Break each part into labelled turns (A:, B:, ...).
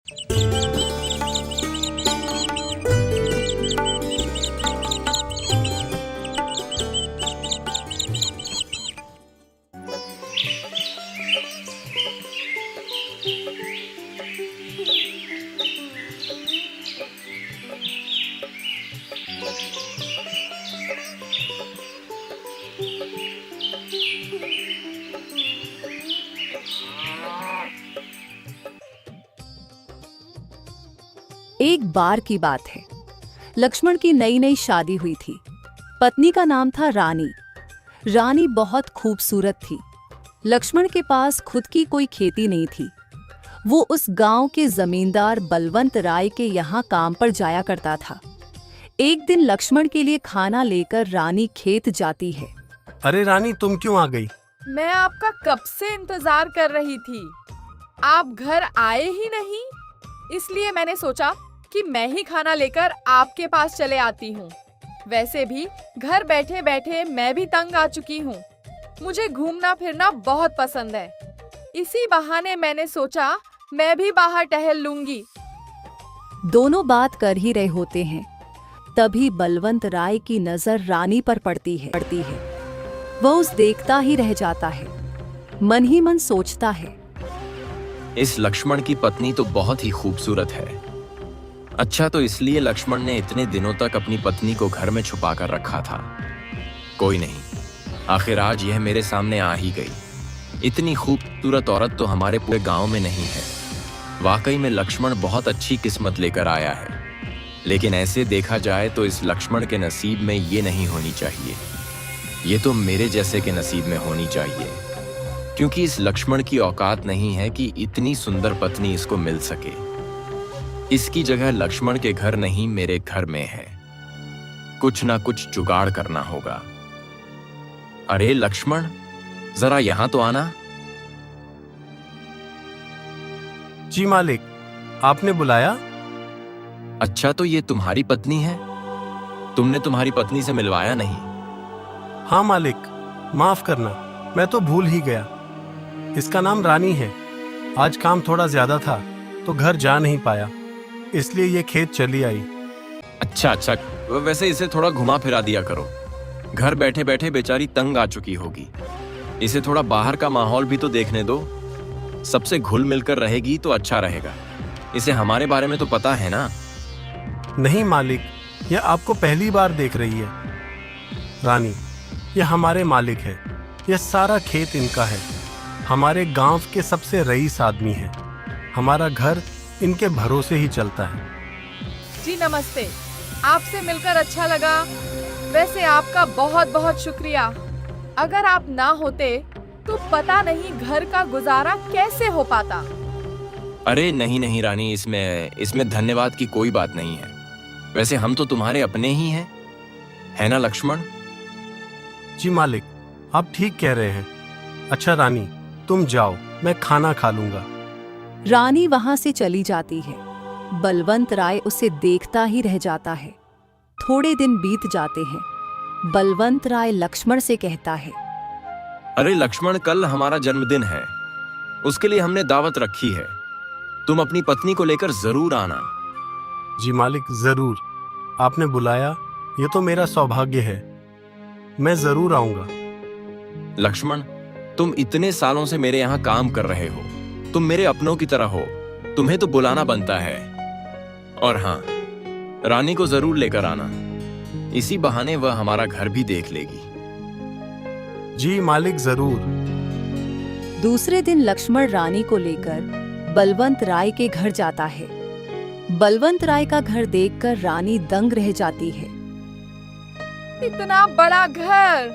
A: एक बार की बात है, लक्ष्मण की नई नई शादी हुई थी। पत्नी का नाम था रानी। रानी बहुत खूबसूरत थी। लक्ष्मण के पास खुद की कोई खेती नहीं थी। वो उस गांव के जमींदार बलवंत राय के यहाँ काम पर जाया करता था। एक दिन लक्ष्मण के लिए खाना लेकर रानी खेत जाती है।
B: अरे रानी, तुम क्यों आ गई?
C: मैं आपका कब से इंतजार कर रही थी। आप घर आए ही नहीं, इसलिए मैंने सोचा कि मैं ही खाना लेकर आपके पास चले आती हूँ। वैसे भी घर बैठे बैठे मैं भी तंग आ चुकी हूँ। मुझे घूमना फिरना बहुत पसंद है। इसी बहाने मैंने सोचा मैं भी बाहर टहल लूंगी।
A: दोनों बात कर ही रहे होते हैं, तभी बलवंत राय की नजर रानी पर पड़ती है। वह उस देखता ही रह जाता है। मन ही मन सोचता है,
D: इस लक्ष्मण की पत्नी तो बहुत ही खूबसूरत है। अच्छा, तो इसलिए लक्ष्मण ने इतने दिनों तक अपनी पत्नी को घर में छुपा कर रखा था। कोई नहीं, आखिर आज यह मेरे सामने आ ही गई। इतनी खूबसूरत औरत तो हमारे पूरे गांव में नहीं है। वाकई में लक्ष्मण बहुत अच्छी किस्मत लेकर आया है। लेकिन ऐसे देखा जाए तो इस लक्ष्मण के नसीब में ये नहीं होनी चाहिए। ये तो मेरे जैसे के नसीब में होनी चाहिए, क्योंकि इस लक्ष्मण की औकात नहीं है कि इतनी सुंदर पत्नी इसको मिल सके। इसकी जगह लक्ष्मण के घर नहीं, मेरे घर में है। कुछ ना कुछ जुगाड़ करना होगा। अरे लक्ष्मण, जरा यहां तो आना।
B: जी मालिक, आपने बुलाया?
D: अच्छा, तो ये तुम्हारी पत्नी है? तुमने तुम्हारी पत्नी से मिलवाया नहीं?
B: हाँ मालिक, माफ करना, मैं तो भूल ही गया। इसका नाम रानी है। आज काम थोड़ा ज्यादा था तो घर जा नहीं पाया, इसलिए ये खेत चली आई।
D: अच्छा, वैसे इसे थोड़ा घुमा फिरा दिया करो। घर बैठे बैठे बेचारी तंग आ चुकी होगी। इसे थोड़ा बाहर का माहौल भी तो देखने दो। सबसे घुल मिलकर रहेगी तो अच्छा रहेगा। इसे हमारे बारे में तो पता है ना।
B: नहीं मालिक, यह आपको पहली बार देख रही है। रानी, यह हमारे मालिक है। यह सारा खेत इनका है। हमारे गांव के सबसे रईस आदमी है। हमारा घर इनके भरोसे ही चलता है।
C: जी नमस्ते, आपसे मिलकर अच्छा लगा। वैसे आपका बहुत बहुत शुक्रिया। अगर आप ना होते तो पता नहीं घर का गुजारा कैसे हो पाता।
D: अरे नहीं रानी, इसमें धन्यवाद की कोई बात नहीं है। वैसे हम तो तुम्हारे अपने ही हैं, है ना लक्ष्मण?
B: जी मालिक, आप ठीक कह रहे हैं। अच्छा रानी, तुम जाओ, मैं खाना खा लूंगा।
A: रानी वहां से चली जाती है। बलवंत राय उसे देखता ही रह जाता है। थोड़े दिन बीत जाते हैं। बलवंत राय लक्ष्मण से कहता है,
D: अरे लक्ष्मण, कल हमारा जन्मदिन है। उसके लिए हमने दावत रखी है। तुम अपनी पत्नी को लेकर जरूर आना।
B: जी मालिक, जरूर। आपने बुलाया, ये तो मेरा सौभाग्य है। मैं जरूर आऊंगा।
D: लक्ष्मण, तुम इतने सालों से मेरे यहाँ काम कर रहे हो। तुम मेरे अपनों की तरह हो। तुम्हें तो बुलाना बनता है। और हाँ, रानी को जरूर लेकर आना। इसी बहाने वह हमारा घर भी देख लेगी।
B: जी मालिक, जरूर।
A: दूसरे दिन लक्ष्मण रानी को लेकर बलवंत राय के घर जाता है। बलवंत राय का घर देखकर रानी दंग रह जाती है।
C: इतना बड़ा घर!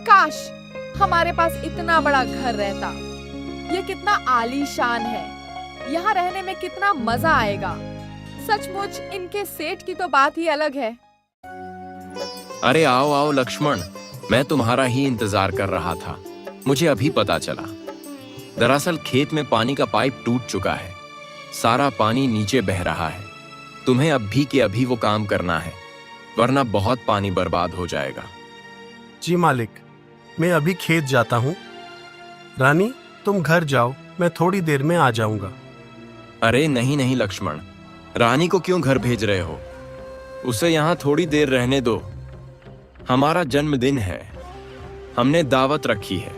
C: काश हमारे पास इतना बड़ा घर रहता। ये कितना आलीशान है। यहाँ रहने में कितना मजा आएगा। सचमुच इनके सेठ की तो बात ही अलग है।
D: अरे आओ आओ लक्ष्मण, मैं तुम्हारा ही इंतजार कर रहा था। मुझे अभी पता चला। दरअसल खेत में पानी का पाइप टूट चुका है। सारा पानी नीचे बह रहा है। तुम्हें अभी के अभी वो काम करना है, वरना बहुत पानी बर्बाद हो जाएगा।
B: जी मालिक, मैं अभी खेत जाता हूँ। रानी, तुम घर जाओ, मैं थोड़ी देर में आ जाऊंगा।
D: अरे नहीं नहीं लक्ष्मण, रानी को क्यों घर भेज रहे हो? उसे यहाँ थोड़ी देर रहने दो। हमारा जन्मदिन है, हमने दावत रखी है।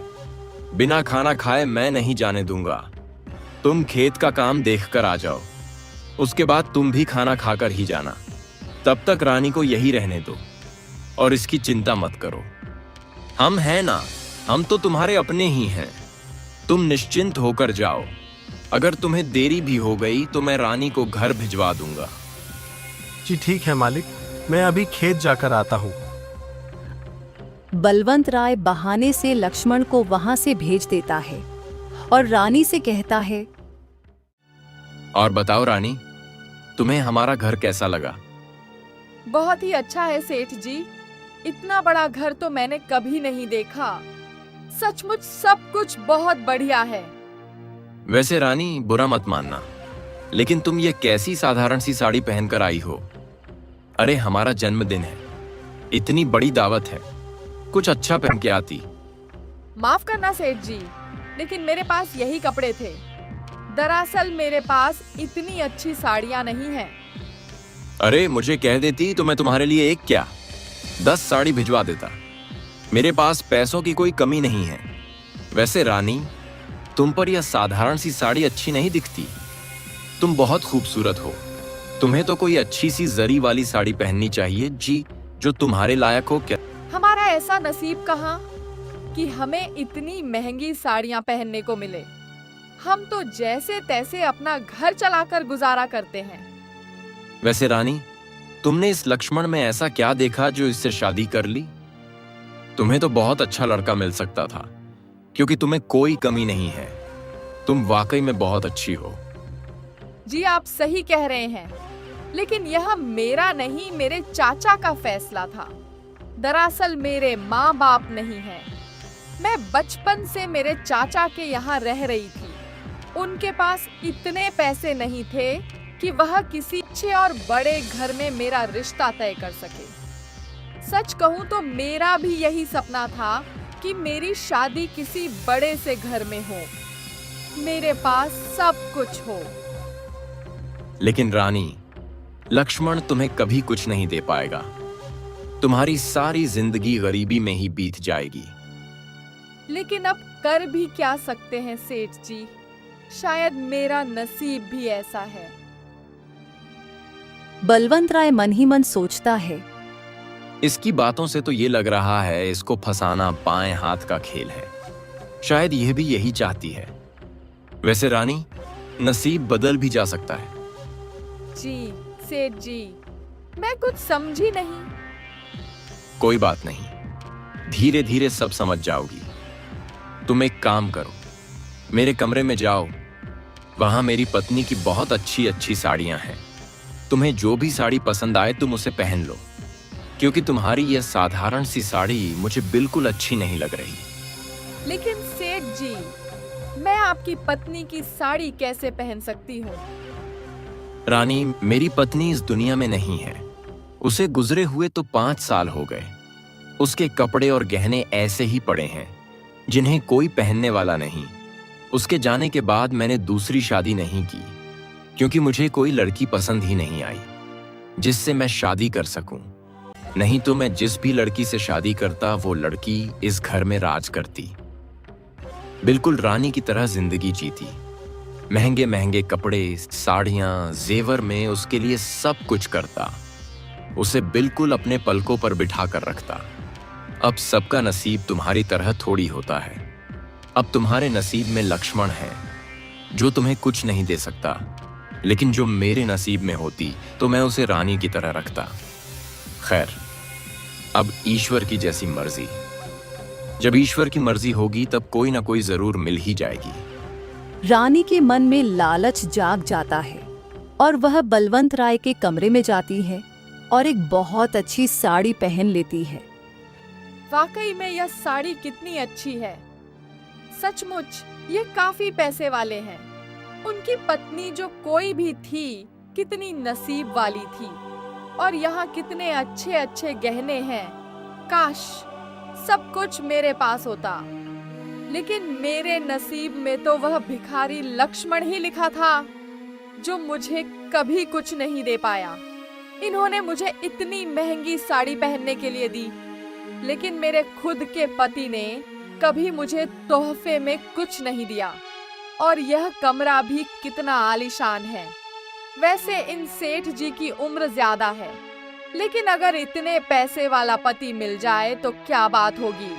D: बिना खाना खाए मैं नहीं जाने दूंगा। तुम खेत का काम देखकर आ जाओ, उसके बाद तुम भी खाना खाकर ही जाना। तब तक रानी को यही रहने दो और इसकी चिंता मत करो। हम हैं ना, हम तो तुम्हारे अपने ही हैं। तुम निश्चिंत होकर जाओ। अगर तुम्हें देरी भी हो गई तो मैं रानी को घर भिजवा दूंगा।
B: जी ठीक है मालिक, मैं अभी खेत जाकर आता हूँ।
A: बलवंत राय बहाने से लक्ष्मण को वहां से भेज देता है और रानी से कहता है,
D: और बताओ रानी, तुम्हें हमारा घर कैसा लगा?
C: बहुत ही अच्छा है सेठ जी। इतना बड़ा घर तो मैंने कभी नहीं देखा। सचमुच सब कुछ बहुत बढ़िया है।
D: वैसे रानी, बुरा मत मानना, लेकिन तुम ये कैसी साधारण सी साड़ी पहनकर आई हो? अरे हमारा जन्मदिन है, इतनी बड़ी दावत है, कुछ अच्छा पहन के आती।
C: माफ करना सेठ जी, लेकिन मेरे पास यही कपड़े थे। दरअसल मेरे पास इतनी अच्छी साड़ियां नहीं हैं।
D: अरे मुझे कह देती तो मैं तुम्हारे लिए एक क्या 10 साड़ी भिजवा देता। मेरे पास पैसों की कोई कमी नहीं है। वैसे रानी, तुम पर यह साधारण सी साड़ी अच्छी नहीं दिखती। तुम बहुत खूबसूरत हो। तुम्हें तो कोई अच्छी सी जरी वाली साड़ी पहननी चाहिए जी, जो तुम्हारे लायक हो। क्या
C: हमारा ऐसा नसीब कहाँ कि हमें इतनी महंगी साड़ियां पहनने को मिले। हम तो जैसे तैसे अपना घर चलाकर गुजारा करते हैं।
D: वैसे रानी, तुमने इस लक्ष्मण में ऐसा क्या देखा जो इससे शादी कर ली? तुम्हें तो बहुत अच्छा लड़का मिल सकता था, क्योंकि तुम्हें कोई कमी नहीं है। तुम वाकई में बहुत अच्छी हो।
C: जी आप सही कह रहे हैं, लेकिन यह मेरा नहीं, मेरे चाचा का फैसला था। दरअसल मेरे माँ बाप नहीं हैं। मैं बचपन से मेरे चाचा के यहाँ रह रही थी। उनके पास इतने पैसे नहीं थे कि वह किसी अच्छे और बड़े घर में मेरा रिश्ता तय कर सके। सच कहूँ तो मेरा भी यही सपना था कि मेरी शादी किसी बड़े से घर में हो, मेरे पास सब कुछ हो।
D: लेकिन रानी, लक्ष्मण तुम्हें कभी कुछ नहीं दे पाएगा। तुम्हारी सारी जिंदगी गरीबी में ही बीत जाएगी।
C: लेकिन अब कर भी क्या सकते हैं सेठ जी, शायद मेरा नसीब भी ऐसा है।
A: बलवंत राय मन ही मन सोचता है,
D: इसकी बातों से तो ये लग रहा है इसको फंसाना बाएं हाथ का खेल है। शायद यह भी यही चाहती है। वैसे रानी, नसीब बदल भी जा सकता है।
C: जी सेठ जी, मैं कुछ समझी नहीं।
D: कोई बात नहीं, धीरे धीरे सब समझ जाओगी। तुम एक काम करो, मेरे कमरे में जाओ। वहां मेरी पत्नी की बहुत अच्छी अच्छी साड़ियां हैं। तुम्हें जो भी साड़ी पसंद आए तुम उसे पहन लो, क्योंकि तुम्हारी यह साधारण सी साड़ी मुझे बिल्कुल अच्छी नहीं लग रही।
C: लेकिन सेठ जी, मैं आपकी पत्नी की साड़ी कैसे पहन सकती हूँ?
D: रानी, मेरी पत्नी इस दुनिया में नहीं है। उसे गुजरे हुए तो 5 साल हो गए। उसके कपड़े और गहने ऐसे ही पड़े हैं, जिन्हें कोई पहनने वाला नहीं। उसके जाने के बाद मैंने दूसरी शादी नहीं की, क्योंकि मुझे कोई लड़की पसंद ही नहीं आई जिससे मैं शादी कर सकूं। नहीं तो मैं जिस भी लड़की से शादी करता, वो लड़की इस घर में राज करती, बिल्कुल रानी की तरह जिंदगी जीती। महंगे महंगे कपड़े, साड़ियां, जेवर में उसके लिए सब कुछ करता। उसे बिल्कुल अपने पलकों पर बिठा कर रखता। अब सबका नसीब तुम्हारी तरह थोड़ी होता है। अब तुम्हारे नसीब में लक्ष्मण है, जो तुम्हें कुछ नहीं दे सकता। लेकिन जो मेरे नसीब में होती तो मैं उसे रानी की तरह रखता। खैर, अब ईश्वर की जैसी मर्जी। जब ईश्वर की मर्जी होगी तब कोई ना कोई जरूर मिल ही जाएगी।
A: रानी के मन में लालच जाग जाता है और वह बलवंत राय के कमरे में जाती है और एक बहुत अच्छी साड़ी पहन लेती है।
C: वाकई में यह साड़ी कितनी अच्छी है। सचमुच ये काफी पैसे वाले हैं। उनकी पत्नी जो कोई भी थी, कितनी नसीब वाली थी। और यहाँ कितने अच्छे अच्छे गहने हैं। काश सब कुछ मेरे पास होता। लेकिन मेरे नसीब में तो वह भिखारी लक्ष्मण ही लिखा था। जो मुझे कभी कुछ नहीं दे पाया। इन्होंने मुझे इतनी महंगी साड़ी पहनने के लिए दी, लेकिन मेरे खुद के पति ने कभी मुझे तोहफे में कुछ नहीं दिया। और यह कमरा भी कितना आलीशान है। वैसे इन सेठ जी की उम्र ज्यादा है, लेकिन अगर इतने पैसे वाला पति मिल जाए तो क्या बात होगी।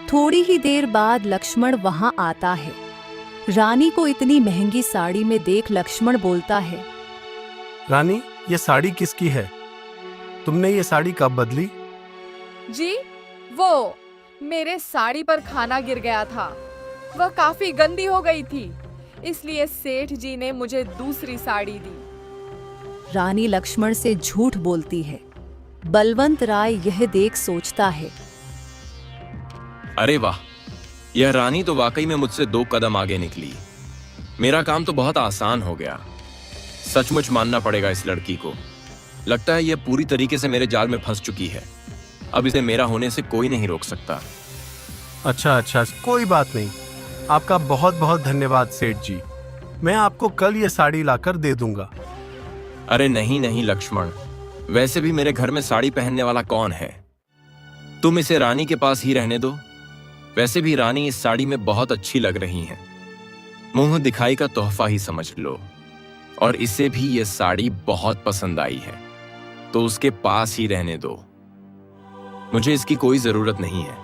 A: थोड़ी ही देर बाद लक्ष्मण वहां आता है। रानी को इतनी महंगी साड़ी में देख लक्ष्मण बोलता है,
B: रानी, ये साड़ी किसकी है? तुमने ये साड़ी कब बदली?
C: जी, वो मेरे साड़ी पर खाना गिर गया था। वह काफी गंदी हो गई थी, इसलिए सेठ जी ने मुझे दूसरी साड़ी दी।
A: रानी लक्ष्मण से झूठ बोलती है। बलवंत राय यह देख सोचता है,
D: अरे वाह, यह रानी तो वाकई में मुझसे 2 कदम आगे निकली। मेरा काम तो बहुत आसान हो गया। सचमुच मानना पड़ेगा इस लड़की को। लगता है यह पूरी तरीके से मेरे जाल में फंस चुकी है। अब इसे मेरा होने से कोई नहीं रोक सकता।
B: अच्छा, कोई बात नहीं। आपका बहुत बहुत धन्यवाद सेठ जी। मैं आपको कल ये साड़ी लाकर दे दूंगा।
D: अरे नहीं लक्ष्मण, वैसे भी मेरे घर में साड़ी पहनने वाला कौन है? तुम इसे रानी के पास ही रहने दो। वैसे भी रानी इस साड़ी में बहुत अच्छी लग रही हैं। मुंह दिखाई का तोहफा ही समझ लो। और इसे भी यह साड़ी बहुत पसंद आई है, तो उसके पास ही रहने दो। मुझे इसकी कोई जरूरत नहीं है।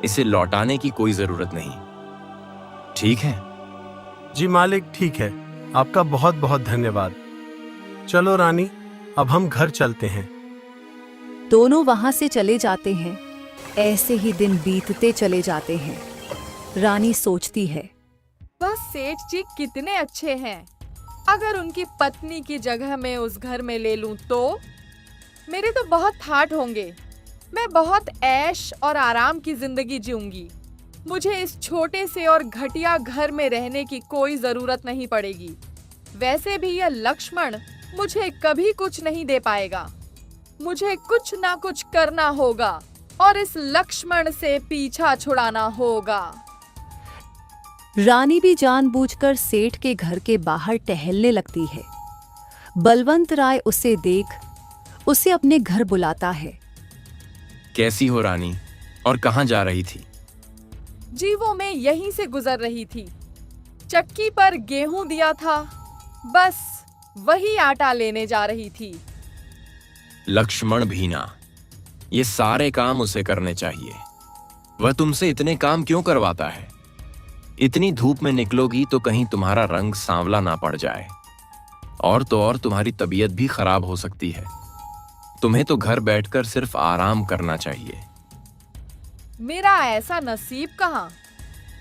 D: इसे लौटाने की कोई जरूरत नहीं। ठीक है?
B: जी मालिक, ठीक है। आपका बहुत बहुत धन्यवाद। चलो रानी, अब हम घर चलते हैं।
A: दोनों वहां से चले जाते हैं। ऐसे ही दिन बीतते चले जाते हैं। रानी सोचती है,
C: वह सेठ जी कितने अच्छे हैं। अगर उनकी पत्नी की जगह मैं उस घर में ले लूं तो मेरे तो बहुत ठाठ होंगे। मैं बहुत ऐश और आराम की जिंदगी जीऊंगी। मुझे इस छोटे से और घटिया घर में रहने की कोई जरूरत नहीं पड़ेगी। वैसे भी यह लक्ष्मण मुझे कभी कुछ नहीं दे पाएगा। मुझे कुछ ना कुछ करना होगा और इस लक्ष्मण से पीछा छुड़ाना होगा।
A: रानी भी जानबूझकर सेठ के घर के बाहर टहलने लगती है। बलवंत राय उसे देख उसे अपने घर बुलाता है।
D: कैसी हो रानी, और कहां जा रही थी?
C: जी, वो मैं यहीं से गुजर रही थी। चक्की पर गेहूं दिया था, बस वही आटा लेने जा रही थी।
D: लक्ष्मण भी ना, ये सारे काम उसे करने चाहिए। वह तुमसे इतने काम क्यों करवाता है? इतनी धूप में निकलोगी तो कहीं तुम्हारा रंग सांवला ना पड़ जाए, और तो और तुम्हारी तबीयत भी खराब हो सकती है। तुम्हें तो घर बैठकर सिर्फ आराम करना चाहिए।
C: मेरा ऐसा नसीब कहाँ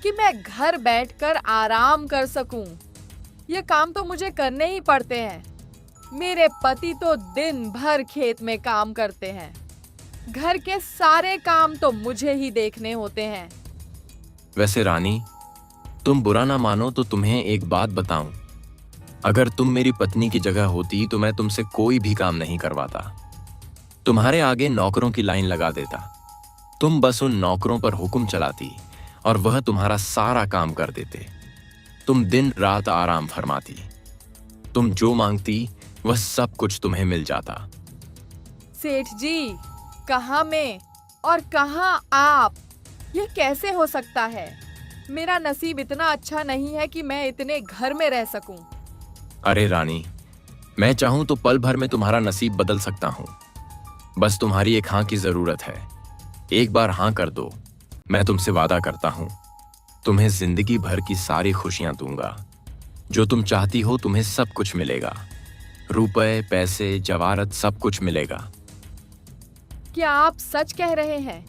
C: कि मैं घर बैठकर आराम कर सकूं। ये काम तो मुझे करने ही पड़ते हैं। मेरे पति तो दिन भर खेत में काम करते हैं। घर के सारे काम तो मुझे ही देखने होते हैं।
D: वैसे रानी, तुम बुरा ना मानो तो तुम्हें एक बात बताऊं। अगर तुम मेरी पत्नी की जगह होती तो मैं तुमसे कोई भी काम नहीं करवाता। तुम्हारे आगे नौकरों की लाइन लगा देता। तुम बस उन नौकरों पर हुक्म चलाती और वह तुम्हारा सारा काम कर देते। तुम दिन रात आराम फरमाती। तुम जो मांगती वह सब कुछ तुम्हें मिल जाता।
C: सेठ जी, कहाँ मैं और कहाँ आप? यह कैसे हो सकता है? मेरा नसीब इतना अच्छा नहीं है कि मैं इतने घर में रह सकूं।
D: अरे रानी, मैं चाहूं तो पल भर में तुम्हारा नसीब बदल सकता हूं। बस तुम्हारी एक हाँ की जरूरत है। एक बार हाँ कर दो, मैं तुमसे वादा करता हूं, तुम्हें जिंदगी भर की सारी खुशियां दूंगा। जो तुम चाहती हो तुम्हें सब कुछ मिलेगा। रुपए, पैसे, जवारत सब कुछ मिलेगा।
C: क्या आप सच कह रहे हैं?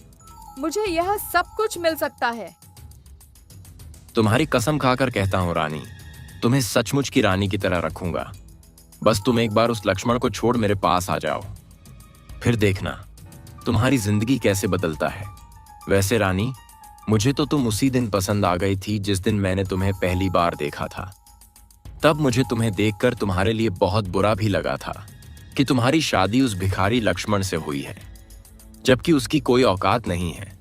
C: मुझे यह सब कुछ मिल सकता है?
D: तुम्हारी कसम खाकर कहता हूं रानी, तुम्हें सचमुच की रानी की तरह रखूंगा। बस तुम एक बार उस लक्ष्मण को छोड़ मेरे पास आ जाओ, फिर देखना तुम्हारी जिंदगी कैसे बदलता है। वैसे रानी, मुझे तो तुम उसी दिन पसंद आ गई थी जिस दिन मैंने तुम्हें पहली बार देखा था। तब मुझे तुम्हें देखकर तुम्हारे लिए बहुत बुरा भी लगा था कि तुम्हारी शादी उस भिखारी लक्ष्मण से हुई है, जबकि उसकी कोई औकात नहीं है।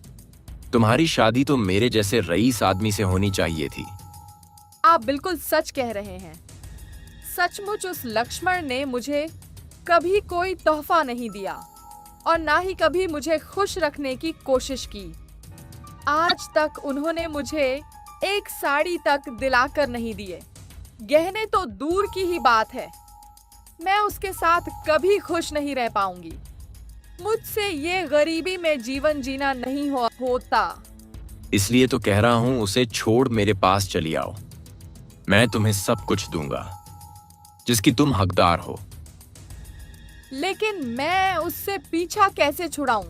D: तुम्हारी शादी तो मेरे जैसे रईस आदमी से होनी चाहिए थी।
C: आप बिल्कुल सच कह रहे हैं। सचमुच उस लक्ष्मण ने मुझे कभी कोई तोहफा नहीं दिया और ना ही कभी मुझे खुश रखने की कोशिश की। आज तक उन्होंने मुझे एक साड़ी तक दिलाकर नहीं दिए। गहने तो दूर की ही बात है, मैं उसके साथ कभी खुश नहीं रह पाऊंगी। मुझसे ये गरीबी में जीवन जीना नहीं होता।
D: इसलिए तो कह रहा हूं उसे छोड़ मेरे पास चली आओ। मैं तुम्हें सब कुछ दूंगा जिसकी तुम हकदार हो।
C: लेकिन मैं उससे पीछा कैसे छुड़ाऊं?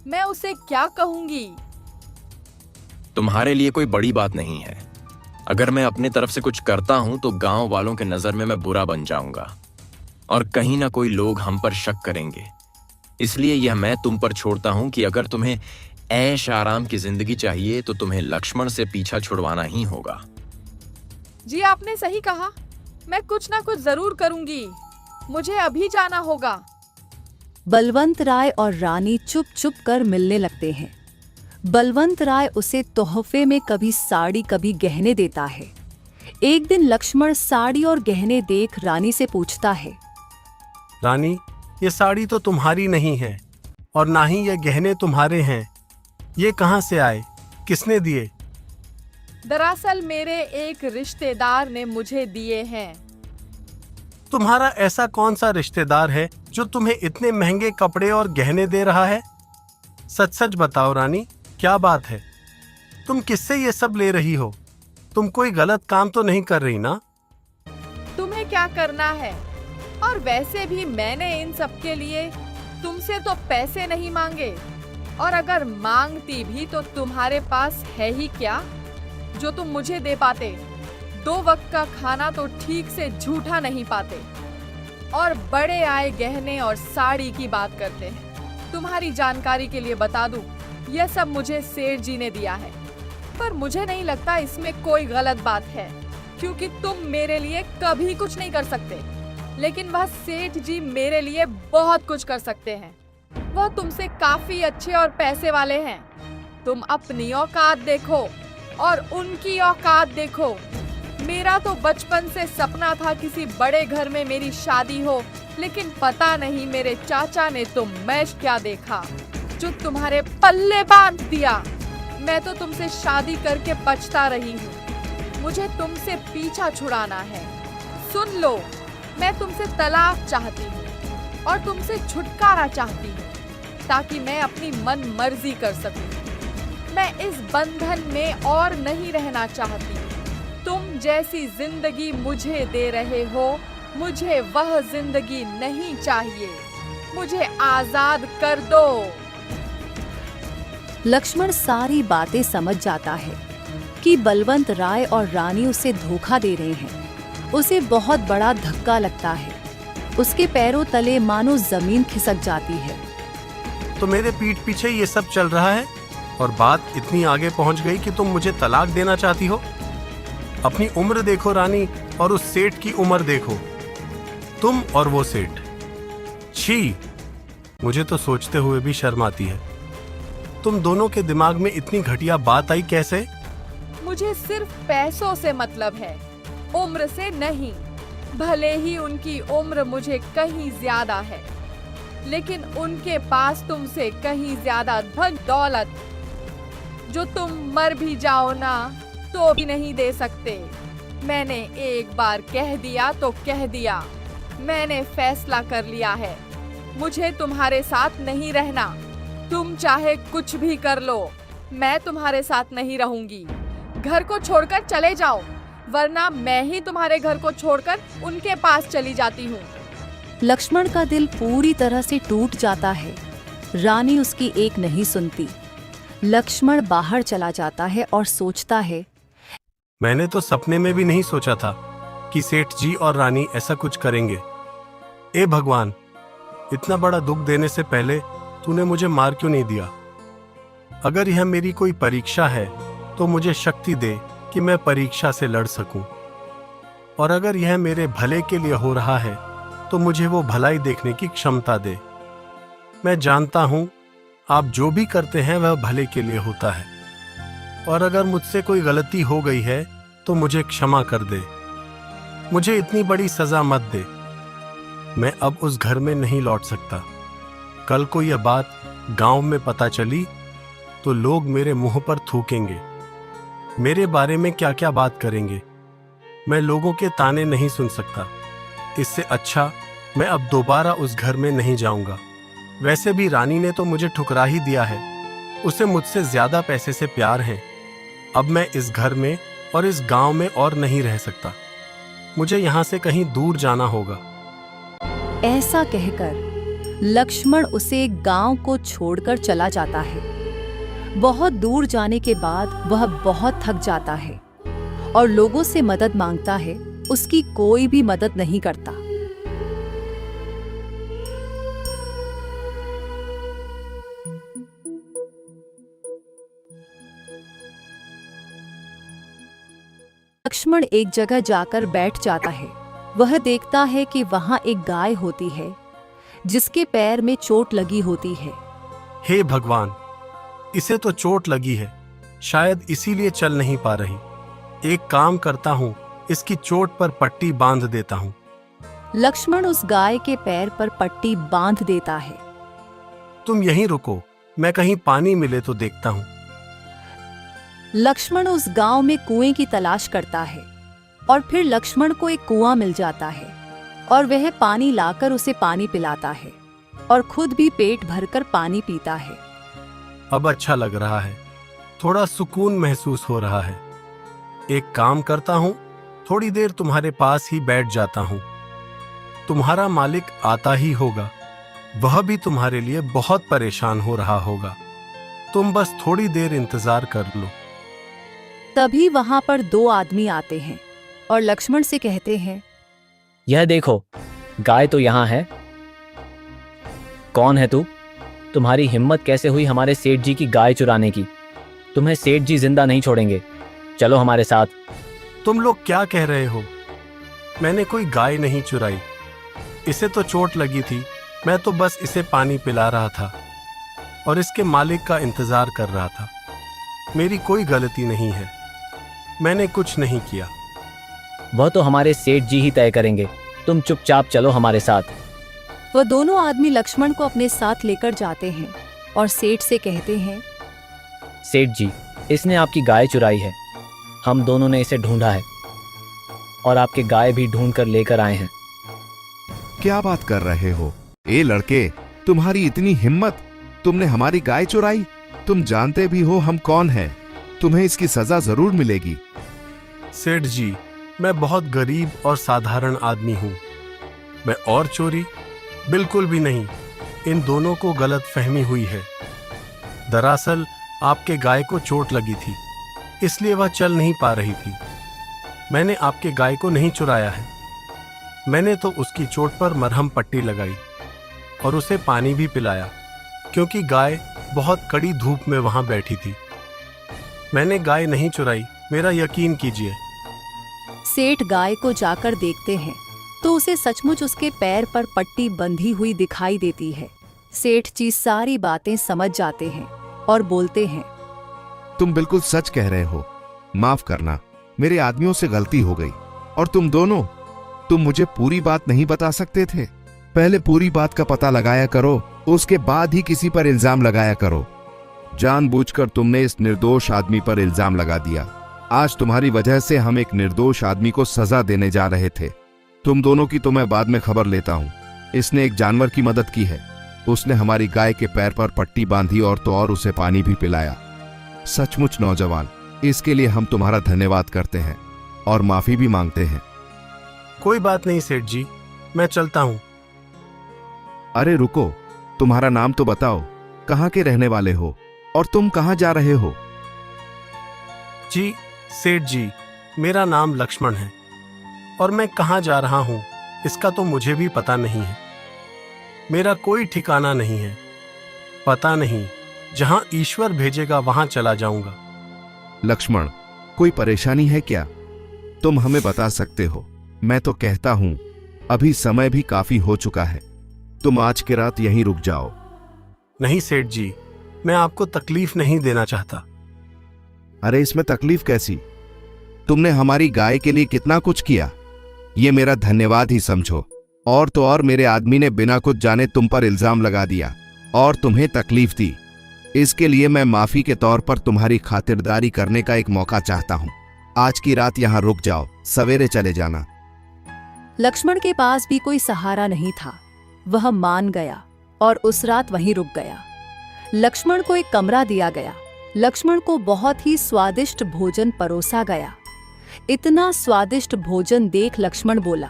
C: मैं उसे क्या कहूंगी?
D: तुम्हारे लिए कोई बड़ी बात नहीं है। अगर मैं अपने तरफ से कुछ करता हूं तो गांव वालों के नजर में मैं बुरा बन जाऊंगा और कहीं ना कोई लोग हम पर शक करेंगे। इसलिए यह मैं तुम पर छोड़ता हूं कि अगर तुम्हें ऐश आराम की जिंदगी चाहिए तो तुम्हें लक्ष्मण से पीछा छुड़वाना ही होगा।
C: जी आपने सही कहा, मैं कुछ ना कुछ जरूर करूंगी। मुझे अभी जाना होगा।
A: बलवंत राय और रानी चुप चुप कर मिलने लगते हैं। बलवंत राय उसे तोहफे में कभी साड़ी कभी गहने देता है। एक दिन लक्ष्मण साड़ी और गहने देख रानी से पूछता है,
B: रानी, ये साड़ी तो तुम्हारी नहीं है और ना ही ये गहने तुम्हारे हैं। ये कहाँ से आए? किसने दिए?
C: दरअसल मेरे एक रिश्तेदार ने मुझे दिए हैं।
B: तुम्हारा ऐसा कौन सा रिश्तेदार है जो तुम्हें इतने महंगे कपड़े और गहने दे रहा है? सच सच बताओ रानी, क्या बात है? तुम किससे ये सब ले रही हो? तुम कोई गलत काम तो नहीं कर रही ना?
C: तुम्हें क्या करना है? और वैसे भी मैंने इन सब के लिए तुमसे तो पैसे नहीं मांगे, और अगर मांगती भी तो तुम्हारे पास है ही क्या जो तुम मुझे दे पाते? 2 वक्त का खाना तो ठीक से झूठा नहीं पाते और बड़े आए गहने और साड़ी की बात करते हैं। तुम्हारी जानकारी के लिए बता दूं, यह सब मुझे सेठ जी ने दिया है, पर मुझे नहीं लगता इसमें कोई गलत बात है, क्योंकि तुम मेरे लिए कभी कुछ नहीं कर सकते, लेकिन वह सेठ जी मेरे लिए बहुत कुछ कर सकते हैं। वह तुमसे काफी अच्छे और पैसे वाले हैं। तुम अपनी औकात देखो और उनकी औकात देखो। मेरा तो बचपन से सपना था किसी बड़े घर में मेरी शादी हो, लेकिन पता नहीं मेरे चाचा ने तो मैश क्या देखा जो तुम्हारे पल्ले बांध दिया। मैं तो तुमसे शादी करके पछता रही हूँ। मुझे तुमसे पीछा छुड़ाना है। सुन लो, मैं तुमसे तलाक चाहती हूँ और तुमसे छुटकारा चाहती हूँ ताकि मैं अपनी मन मर्जी कर सकूं। मैं इस बंधन में और नहीं रहना चाहती। तुम जैसी जिंदगी मुझे दे रहे हो, मुझे वह जिंदगी नहीं चाहिए। मुझे आजाद कर दो।
A: लक्ष्मण सारी बातें समझ जाता है कि बलवंत राय और रानी उसे धोखा दे रहे हैं। उसे बहुत बड़ा धक्का लगता है। उसके पैरों तले मानो जमीन खिसक जाती है।
B: तो मेरे पीठ पीछे ये सब चल रहा है और बात इतनी आगे पहुंच गई कि तुम मुझे तलाक देना चाहती हो? अपनी उम्र देखो रानी, और उस सेठ की उम्र देखो। तुम और वो सेठ, छी! मुझे तो सोचते हुए भी शर्म आती है। तुम दोनों के दिमाग में इतनी घटिया बात आई कैसे?
C: मुझे सिर्फ पैसों से मतलब है, उम्र से नहीं। भले ही उनकी उम्र मुझे कहीं ज्यादा है, लेकिन उनके पास तुमसे कहीं ज्यादा धन दौलत, जो तुम मर भी जाओ ना तो भी नहीं दे सकते। मैंने एक बार कह दिया तो कह दिया। मैंने फैसला कर लिया है। मुझे तुम्हारे साथ नहीं रहना। तुम चाहे कुछ भी कर लो, मैं तुम्हारे साथ नहीं रहूंगी। घर को छोड़कर चले जाओ, वरना मैं ही तुम्हारे घर को छोड़कर उनके पास चली जाती हूँ।
A: लक्ष्मण का दिल पूरी तरह से टूट जाता है। रानी उसकी एक नहीं सुनती। लक्ष्मण बाहर चला जाता है और सोचता है,
B: मैंने तो सपने में भी नहीं सोचा था कि सेठ जी और रानी ऐसा कुछ करेंगे। ए भगवान, इतना बड़ा दुख देने से पहले तूने मुझे मार क्यों नहीं दिया? अगर यह मेरी कोई परीक्षा है तो मुझे शक्ति दे कि मैं परीक्षा से लड़ सकूं, और अगर यह मेरे भले के लिए हो रहा है तो मुझे वो भलाई देखने की क्षमता दे। मैं जानता हूं आप जो भी करते हैं वह भले के लिए होता है, और अगर मुझसे कोई गलती हो गई है तो मुझे क्षमा कर दे। मुझे इतनी बड़ी सजा मत दे। मैं अब उस घर में नहीं लौट सकता। कल को यह बात गांव में पता चली तो लोग मेरे मुंह पर थूकेंगे, मेरे बारे में क्या क्या बात करेंगे। मैं लोगों के ताने नहीं सुन सकता। इससे अच्छा मैं अब दोबारा उस घर में नहीं जाऊंगा। वैसे भी रानी ने तो मुझे ठुकरा ही दिया है। उसे मुझसे ज्यादा पैसे से प्यार है। अब मैं इस घर में और इस गांव में और नहीं रह सकता। मुझे यहां से कहीं दूर जाना होगा।
A: ऐसा कहकर लक्ष्मण उसे गांव को छोड़कर चला जाता है। बहुत दूर जाने के बाद वह बहुत थक जाता है और लोगों से मदद मांगता है। उसकी कोई भी मदद नहीं करता। लक्ष्मण एक जगह जाकर बैठ जाता है। वह देखता है कि वहां एक गाय होती है जिसके पैर में चोट लगी होती है।
B: हे भगवान, इसे तो चोट लगी है, शायद इसीलिए चल नहीं पा रही। एक काम करता हूँ, इसकी चोट पर पट्टी बांध देता हूँ।
A: लक्ष्मण उस गाय के पैर पर पट्टी बांध देता है।
B: तुम यहीं रुको, मैं कहीं पानी मिले तो देखता हूँ।
A: लक्ष्मण उस गांव में कुएं की तलाश करता है और फिर लक्ष्मण को एक कुआं मिल जाता है और वह पानी लाकर उसे पानी पिलाता है और खुद भी पेट भरकर पानी पीता है।
B: अब अच्छा लग रहा है, थोड़ा सुकून महसूस हो रहा है। एक काम करता हूँ, थोड़ी देर तुम्हारे पास ही बैठ जाता हूँ। तुम्हारा मालिक आता ही होगा, वह भी तुम्हारे लिए बहुत परेशान हो रहा होगा। तुम बस थोड़ी देर इंतजार कर लो।
A: तभी वहां पर दो आदमी आते हैं और लक्ष्मण से कहते हैं,
E: यह देखो, गाय तो यहाँ है। कौन है तू? तुम्हारी हिम्मत कैसे हुई हमारे सेठ जी की गाय चुराने की? तुम्हें सेठ जी जिंदा नहीं छोड़ेंगे। चलो हमारे साथ।
B: तुम लोग क्या कह रहे हो? मैंने कोई गाय नहीं चुराई। इसे तो चोट लगी थी, मैं तो बस इसे पानी पिला रहा था और इसके मालिक का इंतजार कर रहा था। मेरी कोई गलती नहीं है, मैंने कुछ नहीं किया।
E: वह तो हमारे सेठ जी ही तय करेंगे। तुम चुपचाप चलो हमारे साथ।
A: वह दोनों आदमी लक्ष्मण को अपने साथ लेकर जाते हैं और सेठ से कहते हैं,
E: सेठ जी, इसने आपकी गाय चुराई है। हम दोनों ने इसे ढूंढा है और आपके गाय भी ढूंढ कर लेकर आए हैं।
F: क्या बात कर रहे हो? ए लड़के, तुम्हारी इतनी हिम्मत, तुमने हमारी गाय चुराई? तुम जानते भी हो हम कौन हैं। तुम्हें इसकी सजा जरूर मिलेगी।
B: सेठ जी, मैं बहुत गरीब और साधारण आदमी हूँ। मैं और चोरी बिल्कुल भी नहीं। इन दोनों को गलत फहमी हुई है। दरअसल आपके गाय को चोट लगी थी, इसलिए वह चल नहीं पा रही थी। मैंने आपके गाय को नहीं चुराया है। मैंने तो उसकी चोट पर मरहम पट्टी लगाई और उसे पानी भी पिलाया, क्योंकि गाय बहुत कड़ी धूप में वहां बैठी थी। मैंने गाय नहीं चुराई, मेरा यकीन कीजिए।
A: सेठ गाय को जाकर देखते हैं तो उसे सचमुच उसके पैर पर पट्टी बंधी हुई दिखाई देती है। सेठ जी सारी बातें समझ जाते हैं और बोलते हैं,
F: तुम बिल्कुल सच कह रहे हो। माफ करना, मेरे आदमियों से गलती हो गई। और तुम दोनों, तुम मुझे पूरी बात नहीं बता सकते थे? पहले पूरी बात का पता लगाया करो, उसके बाद ही किसी पर इल्जाम लगाया करो। जानबूझकर तुमने इस निर्दोष आदमी पर इल्जाम लगा दिया। आज तुम्हारी वजह से हम एक निर्दोष आदमी को सजा देने जा रहे थे। तुम दोनों की तो मैं बाद में खबर लेता हूँ। इसने एक जानवर की मदद की है। उसने हमारी गाय के पैर पर पट्टी बांधी और तो और उसे पानी भी पिलाया। सचमुच नौजवान, इसके लिए हम तुम्हारा धन्यवाद करते हैं और माफी भी मांगते हैं।
B: कोई बात नहीं सेठ जी, मैं चलता हूँ।
F: अरे रुको, तुम्हारा नाम तो बताओ। कहाँ के रहने वाले हो और तुम कहाँ जा रहे हो?
B: जी सेठ जी, मेरा नाम लक्ष्मण है और मैं कहाँ जा रहा हूँ इसका तो मुझे भी पता नहीं है। मेरा कोई ठिकाना नहीं है। पता नहीं, जहाँ ईश्वर भेजेगा वहां चला जाऊंगा।
F: लक्ष्मण, कोई परेशानी है क्या? तुम हमें बता सकते हो। मैं तो कहता हूं, अभी समय भी काफी हो चुका है। तुम आज की रात यहीं रुक जाओ।
B: नहीं सेठ जी, मैं आपको तकलीफ नहीं देना चाहता।
F: अरे इसमें तकलीफ कैसी? तुमने हमारी गाय के लिए कितना कुछ किया। ये मेरा धन्यवाद ही समझो। और तो और मेरे आदमी ने बिना कुछ जाने तुम पर इल्जाम लगा दिया और तुम्हें तकलीफ दी। इसके लिए मैं माफी के तौर पर तुम्हारी खातिरदारी करने का एक मौका चाहता हूँ। आज की रात यहाँ रुक जाओ, सवेरे चले जाना।
A: लक्ष्मण के पास भी कोई सहारा नहीं था। वह मान गया और उस रात वहीं रुक गया। लक्ष्मण को एक कमरा दिया गया। लक्ष्मण को बहुत ही स्वादिष्ट भोजन परोसा गया। इतना स्वादिष्ट भोजन देख लक्ष्मण बोला,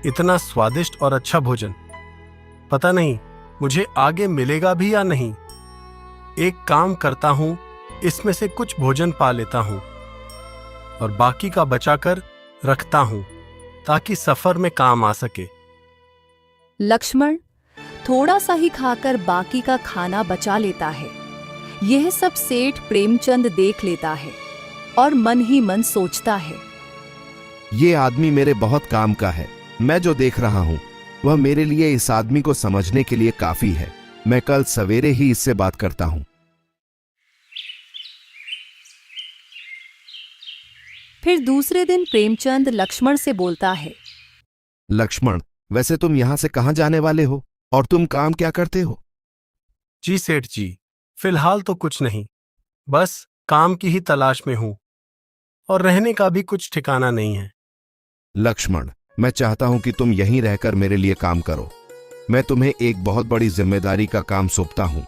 B: इतना स्वादिष्ट और अच्छा भोजन पता नहीं मुझे आगे मिलेगा भी या नहीं। एक काम करता हूं, इसमें से कुछ भोजन पा लेता हूं और बाकी का बचाकर रखता हूं ताकि सफर में काम आ सके।
A: लक्ष्मण थोड़ा सा ही खाकर बाकी का खाना बचा लेता है। यह सब सेठ प्रेमचंद देख लेता है और मन ही मन सोचता है,
F: ये आदमी मेरे बहुत काम का है। मैं जो देख रहा हूँ वह मेरे लिए इस आदमी को समझने के लिए काफी है। मैं कल सवेरे ही इससे बात करता हूँ।
A: फिर दूसरे दिन प्रेमचंद लक्ष्मण से बोलता है,
F: लक्ष्मण, वैसे तुम यहाँ से कहाँ जाने वाले हो और तुम काम क्या करते हो?
B: जी सेठ जी, फिलहाल तो कुछ नहीं, बस काम की ही तलाश में हूं और रहने का भी कुछ ठिकाना नहीं है।
F: लक्ष्मण, मैं चाहता हूं कि तुम यहीं रहकर मेरे लिए काम करो। मैं तुम्हें एक बहुत बड़ी जिम्मेदारी का काम सौंपता हूं।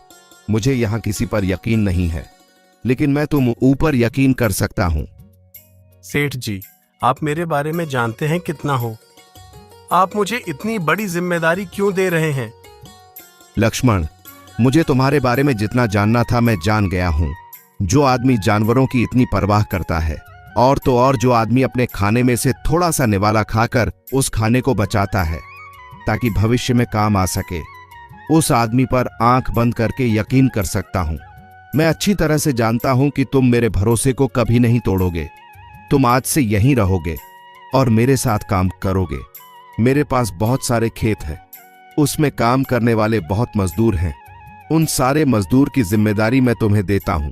F: मुझे यहाँ किसी पर यकीन नहीं है, लेकिन मैं तुम ऊपर यकीन कर सकता हूं।
B: सेठ जी, आप मेरे बारे में जानते हैं कितना हो। आप मुझे इतनी बड़ी जिम्मेदारी क्यों दे रहे हैं?
F: लक्ष्मण, मुझे तुम्हारे बारे में जितना जानना था मैं जान गया हूं। जो आदमी जानवरों की इतनी परवाह करता है, और तो और जो आदमी अपने खाने में से थोड़ा सा निवाला खाकर उस खाने को बचाता है ताकि भविष्य में काम आ सके, उस आदमी पर आंख बंद करके यकीन कर सकता हूं। मैं अच्छी तरह से जानता हूं कि तुम मेरे भरोसे को कभी नहीं तोड़ोगे। तुम आज से यहीं रहोगे और मेरे साथ काम करोगे। मेरे पास बहुत सारे खेत हैं, उसमें काम करने वाले बहुत मजदूर हैं। उन सारे मजदूर की जिम्मेदारी मैं तुम्हें देता हूं।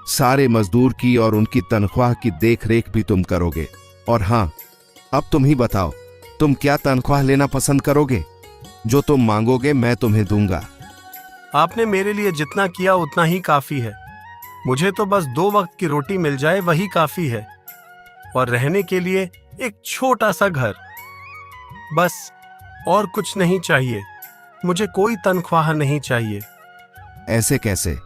F: सारे मजदूर की और उनकी तनख्वाह की देखरेख भी तुम करोगे। और हां, अब तुम ही बताओ, तुम क्या तनख्वाह लेना पसंद करोगे? जो तुम मांगोगे मैं तुम्हें दूंगा।
B: आपने मेरे लिए जितना किया उतना ही काफी है। मुझे तो बस 2 वक्त की रोटी मिल जाए वही काफी है, और रहने के लिए एक छोटा सा घर, बस। और कुछ नहीं चाहिए। मुझे कोई तनख्वाह नहीं चाहिए।
F: ऐसे कैसे?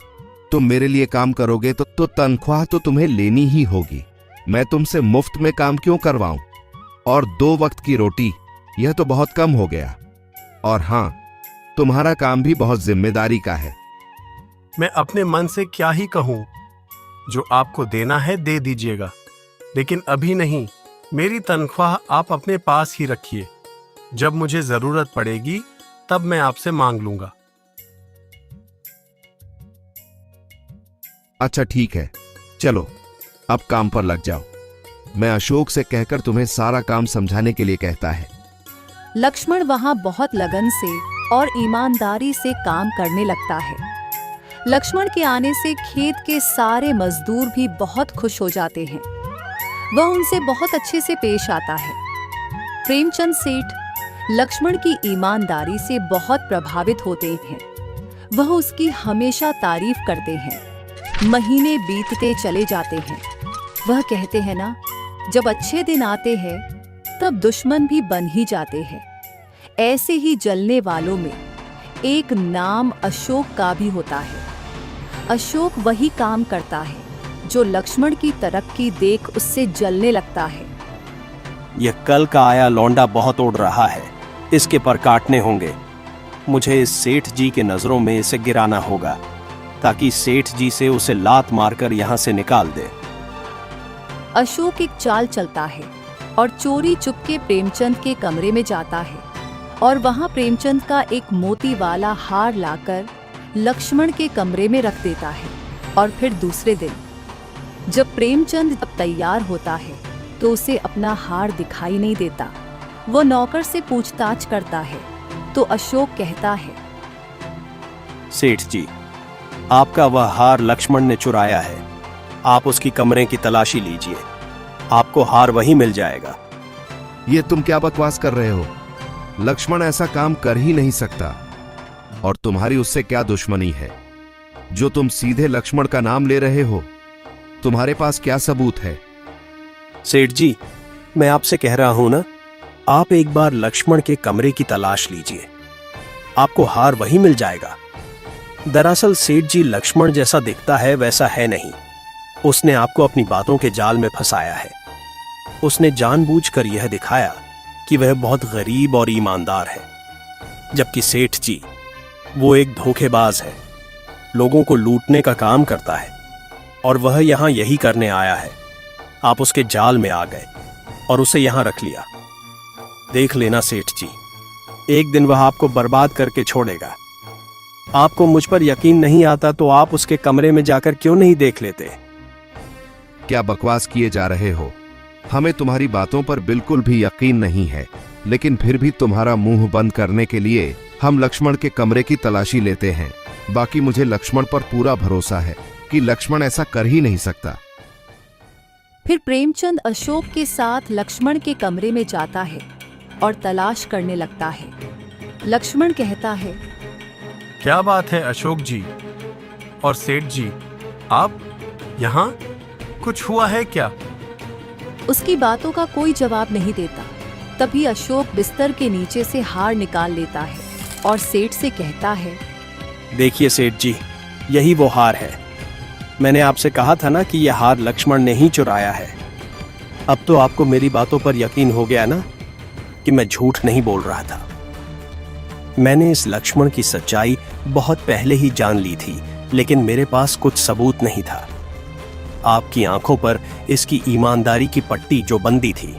F: तुम मेरे लिए काम करोगे तो तनख्वाह तो तुम्हें लेनी ही होगी। मैं तुमसे मुफ्त में काम क्यों करवाऊं? और 2 वक्त की रोटी, यह तो बहुत कम हो गया। और हां, तुम्हारा काम भी बहुत जिम्मेदारी का है।
B: मैं अपने मन से क्या ही कहूं। जो आपको देना है दे दीजिएगा, लेकिन अभी नहीं। मेरी तनख्वाह आप अपने पास ही रखिए। जब मुझे जरूरत पड़ेगी तब मैं आपसे मांग लूंगा।
F: अच्छा ठीक है, चलो अब काम पर लग जाओ। मैं अशोक से कहकर तुम्हें सारा काम समझाने के लिए कहता है।
A: लक्ष्मण वहां बहुत लगन से और ईमानदारी से काम करने लगता है। लक्ष्मण के आने से खेत के सारे मजदूर भी बहुत खुश हो जाते हैं। वह उनसे बहुत अच्छे से पेश आता है। प्रेमचंद सेठ लक्ष्मण की ईमानदारी से बहुत प्रभावित होते हैं। वह उसकी हमेशा तारीफ करते हैं। महीने बीतते चले जाते हैं। वह कहते हैं ना, जब अच्छे दिन आते हैं तब दुश्मन भी बन ही जाते हैं। ऐसे ही जलने वालों में एक नाम अशोक का भी होता है। अशोक वही काम करता है जो लक्ष्मण की तरक्की देख उससे जलने लगता है।
G: यह कल का आया लौंडा बहुत उड़ रहा है, इसके पर काटने होंगे। मुझे इस सेठ जी के नजरों में इसे गिराना होगा ताकि सेठ जी से उसे लात मारकर यहाँ से निकाल दे।
A: अशोक एक चाल चलता है और चोरी चुपके प्रेमचंद के कमरे में जाता है और वहां प्रेमचंद का एक मोती वाला हार लाकर लक्ष्मण के कमरे में रख देता है। और फिर दूसरे दिन जब प्रेमचंद तैयार होता है तो उसे अपना हार दिखाई नहीं देता। वो नौकर से पूछताछ करता है तो अशोक कहता है,
G: सेठ जी, आपका वह हार लक्ष्मण ने चुराया है। आप उसकी कमरे की तलाशी लीजिए, आपको हार वहीं मिल जाएगा।
F: ये तुम क्या बकवास कर रहे हो? लक्ष्मण ऐसा काम कर ही नहीं सकता। और तुम्हारी उससे क्या दुश्मनी है जो तुम सीधे लक्ष्मण का नाम ले रहे हो? तुम्हारे पास क्या सबूत है?
G: सेठ जी, मैं आपसे कह रहा हूं ना, आप एक बार लक्ष्मण के कमरे की तलाश लीजिए, आपको हार वही मिल जाएगा। दरअसल सेठ जी लक्ष्मण जैसा दिखता है वैसा है नहीं। उसने आपको अपनी बातों के जाल में फंसाया है। उसने जानबूझकर यह दिखाया कि वह बहुत गरीब और ईमानदार है, जबकि सेठ जी वो एक धोखेबाज है, लोगों को लूटने का काम करता है और वह यहां यही करने आया है। आप उसके जाल में आ गए और उसे यहां रख लिया। देख लेना सेठ जी, एक दिन वह आपको बर्बाद करके छोड़ेगा। आपको मुझ पर यकीन नहीं आता तो आप उसके कमरे में जाकर क्यों नहीं देख लेते?
F: क्या बकवास किए जा रहे हो? हमें तुम्हारी बातों पर बिल्कुल भी यकीन नहीं है, लेकिन फिर भी तुम्हारा मुंह बंद करने के लिए हम लक्ष्मण के कमरे की तलाशी लेते हैं। बाकी मुझे लक्ष्मण पर पूरा भरोसा है कि लक्ष्मण ऐसा कर ही नहीं सकता।
A: फिर प्रेमचंद अशोक के साथ लक्ष्मण के कमरे में जाता है और तलाश करने लगता है। लक्ष्मण कहता है,
B: क्या बात है अशोक जी और सेठ जी, आप यहाँ? कुछ हुआ है क्या?
A: उसकी बातों का कोई जवाब नहीं देता। तभी अशोक बिस्तर के नीचे से हार निकाल लेता है और सेठ से कहता है,
G: देखिए सेठ जी, यही वो हार है। मैंने आपसे कहा था ना कि यह हार लक्ष्मण ने ही चुराया है। अब तो आपको मेरी बातों पर यकीन हो गया ना कि मैं झूठ नहीं बोल रहा था। मैंने इस लक्ष्मण की सच्चाई बहुत पहले ही जान ली थी, लेकिन मेरे पास कुछ सबूत नहीं था। आपकी आंखों पर इसकी ईमानदारी की पट्टी जो बंदी थी,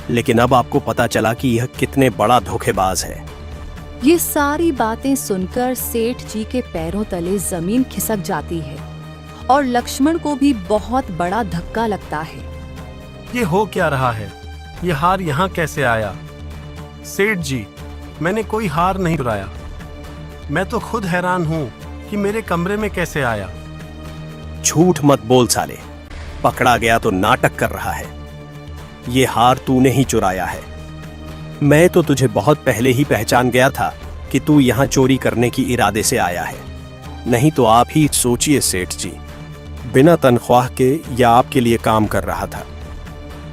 G: लेकिन अब आपको पता चला कि यह कितने बड़ा धोखेबाज है।
A: ये सारी बातें सुनकर सेठ जी के पैरों तले जमीन खिसक जाती है और लक्ष्मण को भी बहुत बड़ा धक्का लगता है।
B: ये हो क्या रहा है? ये हार यहाँ कैसे आया? सेठ जी, मैंने कोई हार नहीं चुराया। मैं तो खुद हैरान हूँ कि मेरे कमरे में कैसे आया।
G: झूठ मत बोल साले, पकड़ा गया तो नाटक कर रहा है। ये हार तूने ही चुराया है। मैं तो तुझे बहुत पहले ही पहचान गया था कि तू यहाँ चोरी करने की इरादे से आया है। नहीं तो आप ही सोचिए सेठ जी, बिना तनख्वाह के या आपके लिए काम कर रहा था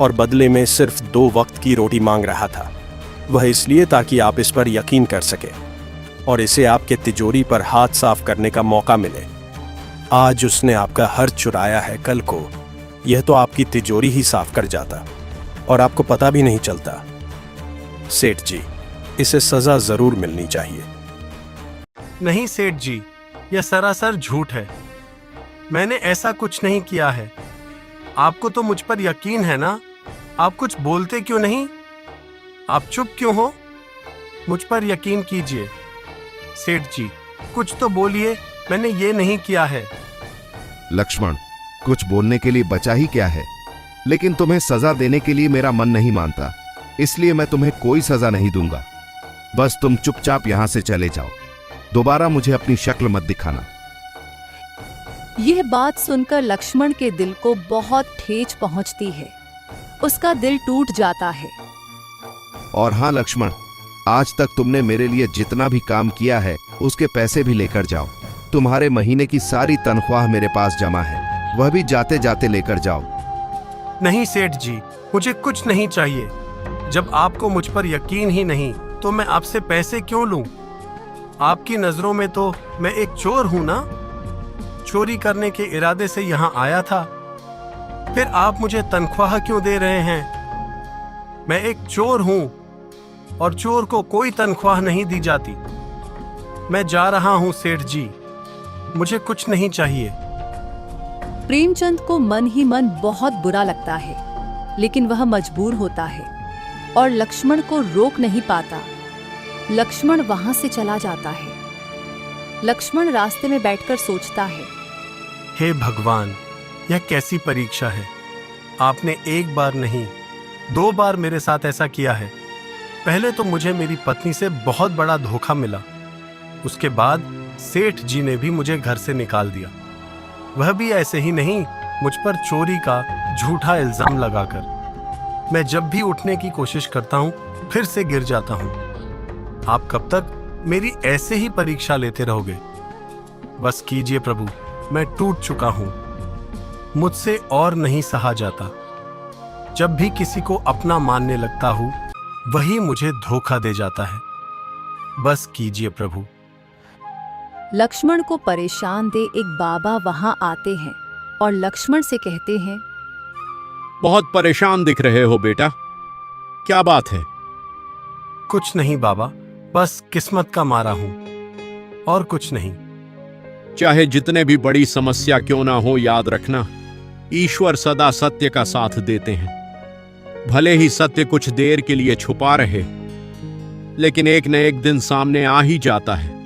G: और बदले में सिर्फ 2 वक्त की रोटी मांग रहा था। वह इसलिए ताकि आप इस पर यकीन कर सके और इसे आपके तिजोरी पर हाथ साफ करने का मौका मिले। आज उसने आपका हर चुराया है, कल को यह तो आपकी तिजोरी ही साफ कर जाता और आपको पता भी नहीं चलता। सेठ जी, इसे सजा जरूर मिलनी चाहिए।
B: नहीं सेठ जी, यह सरासर झूठ है। मैंने ऐसा कुछ नहीं किया है। आपको तो मुझ पर यकीन है ना? आप कुछ बोलते क्यों नहीं? आप चुप क्यों हो? मुझ पर यकीन कीजिए। सेठ जी, कुछ तो बोलिए, मैंने ये नहीं किया है।
F: लक्ष्मण, कुछ बोलने के लिए बचा ही क्या है? लेकिन तुम्हें सजा देने के लिए मेरा मन नहीं मानता, इसलिए मैं तुम्हें कोई सजा नहीं दूंगा। बस तुम चुपचाप यहां से चले जाओ। दोबारा मुझे अपनी शक्ल मत दिखाना।
A: यह बात सुनकर लक्ष्मण के दिल को बहुत ठेच पहुंचती है। उसका दिल टूट जाता है।
F: और हाँ लक्ष्मण, आज तक तुमने मेरे लिए जितना भी काम किया है उसके पैसे भी लेकर जाओ। तुम्हारे महीने की सारी तनख्वाह मेरे पास जमा है, वह भी जाते जाते लेकर जाओ।
B: नहीं सेठ जी, मुझे कुछ नहीं चाहिए। जब आपको मुझ पर यकीन ही नहीं तो मैं आपसे पैसे क्यों लूं? आपकी नजरों में तो मैं एक चोर हूं ना? चोरी करने के इरादे से यहाँ आया था, फिर आप मुझे तनख्वाह क्यों दे रहे हैं? मैं एक चोर हूं और चोर को कोई तनख्वाह नहीं दी जाती। मैं जा रहा हूं सेठ जी, मुझे कुछ नहीं चाहिए।
A: प्रेमचंद को मन ही मन बहुत बुरा लगता है, लेकिन वह मजबूर होता है और लक्ष्मण को रोक नहीं पाता। लक्ष्मण वहां से चला जाता है। लक्ष्मण रास्ते में बैठकर सोचता है,
B: हे भगवान, यह कैसी परीक्षा है। आपने एक बार नहीं 2 बार मेरे साथ ऐसा किया है। पहले तो मुझे मेरी पत्नी से बहुत बड़ा धोखा मिला, उसके बाद सेठ जी ने भी मुझे घर से निकाल दिया, वह भी ऐसे ही नहीं, मुझ पर चोरी का झूठा इल्जाम लगाकर। मैं जब भी उठने की कोशिश करता हूँ फिर से गिर जाता हूँ। आप कब तक मेरी ऐसे ही परीक्षा लेते रहोगे? बस कीजिए प्रभु, मैं टूट चुका हूँ, मुझसे और नहीं सहा जाता। जब भी किसी को अपना मानने लगता हूँ वही मुझे धोखा दे जाता है। बस कीजिए प्रभु।
A: लक्ष्मण को परेशान दे एक बाबा वहां आते हैं और लक्ष्मण से कहते हैं,
H: बहुत परेशान दिख रहे हो बेटा, क्या बात है?
B: कुछ नहीं बाबा, बस किस्मत का मारा हूं, और कुछ नहीं।
H: चाहे जितने भी बड़ी समस्या क्यों ना हो, याद रखना ईश्वर सदा सत्य का साथ देते हैं। भले ही सत्य कुछ देर के लिए छुपा रहे, लेकिन एक न एक दिन सामने आ ही जाता है।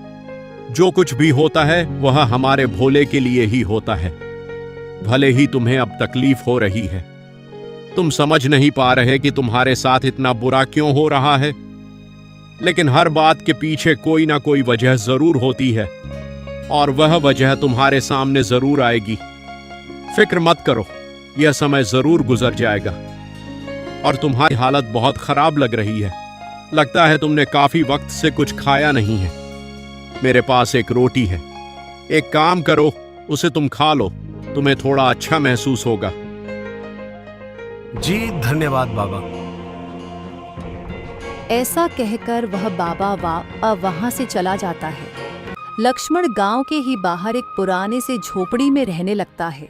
H: जो कुछ भी होता है वह हमारे भोले के लिए ही होता है। भले ही तुम्हें अब तकलीफ हो रही है, तुम समझ नहीं पा रहे कि तुम्हारे साथ इतना बुरा क्यों हो रहा है, लेकिन हर बात के पीछे कोई ना कोई वजह जरूर होती है और वह वजह तुम्हारे सामने जरूर आएगी। फिक्र मत करो, यह समय जरूर गुजर जाएगा। और तुम्हारी हालत बहुत खराब लग रही है, लगता है तुमने काफी वक्त से कुछ खाया नहीं है। मेरे पास एक रोटी है, एक काम करो, उसे तुम खा लो, तुम्हें थोड़ा अच्छा महसूस होगा।
B: जी धन्यवाद बाबा।
A: ऐसा कहकर वह बाबा वहां से चला जाता है। लक्ष्मण गांव के ही बाहर एक पुराने से झोपड़ी में रहने लगता है।